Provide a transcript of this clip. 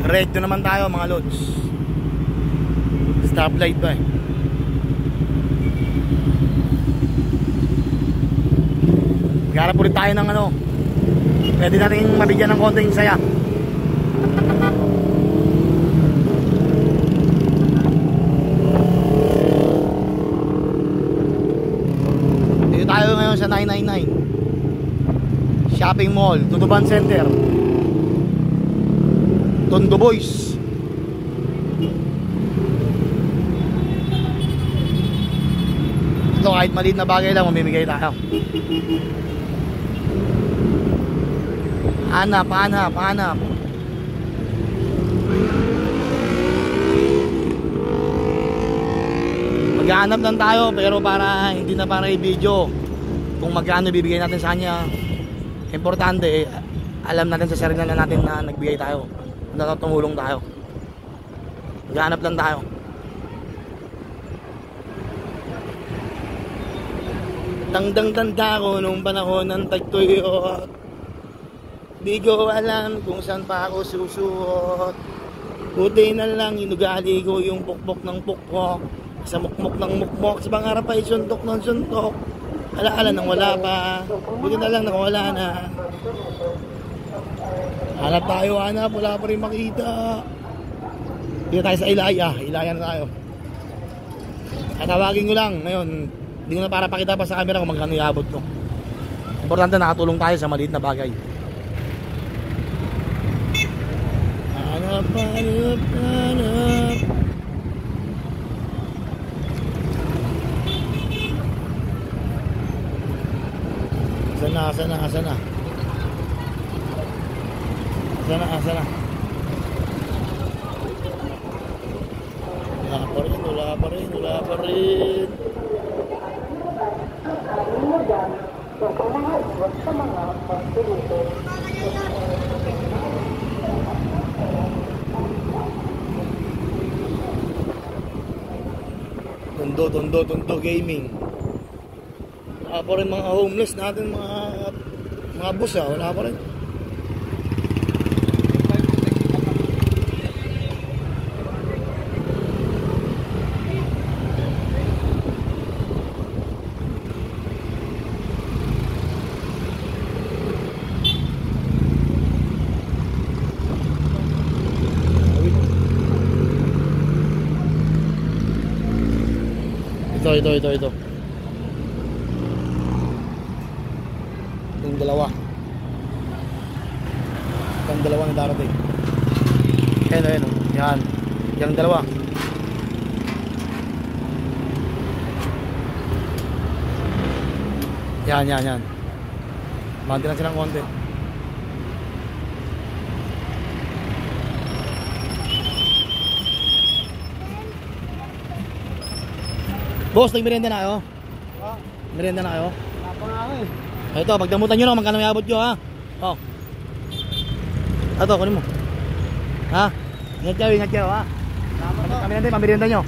Red naman tayo mga lods. Stoplight ba eh. Magharap ulit tayo ng ano, pwede natin mabigyan ng konting saya. Dito tayo ngayon sa 999 Shopping Mall, Tutuban Center, Tondo Boys. Ito kahit maliit na bagay lang mamimigay tayo. Hanap. Maghahanap lang tayo pero para hindi na para i-video kung magkano bibigay natin sa kanya. Importante alam natin sa sarili na natin na nagbigay tayo, na tumulong tayo. Maghahanap lang tayo. Tandang-tanda ko nung panahon ng tagtuyot, di ko alam kung saan pa ako susuot. Buti na lang inugali ko yung pukpok ng pukpok, sa mukmok ng mukmok, sa pangarap ay suntok ng suntok. Alaala nang wala pa, buti na lang nakawala na. Hanap tayo, wala pa rin makita. Dito tayo sa Ilaya na tayo. At tawagin ko lang ngayon, hindi ko na para pakita pa sa camera kung magkano iabot ko. Importante nakatulong tayo sa maliit na bagay. Hanap. Sana. Wala pa rin. Tondo Gaming. Wala pa rin mga homeless natin, mga bus wala pa rin. Ito. Yung dalawa na darating. Ayun. Yan. Yung dalawa. Yan. Banti lang silang konti. Boss, nagmerienda na kayo? Merienda na kayo? Wala pa nga ako eh. Ito, pagdamutan nyo lang, magkano may abot nyo ha? Ito, kunin mo. Ha? Ingat kayo ha? Kami natin, pamerienda nyo.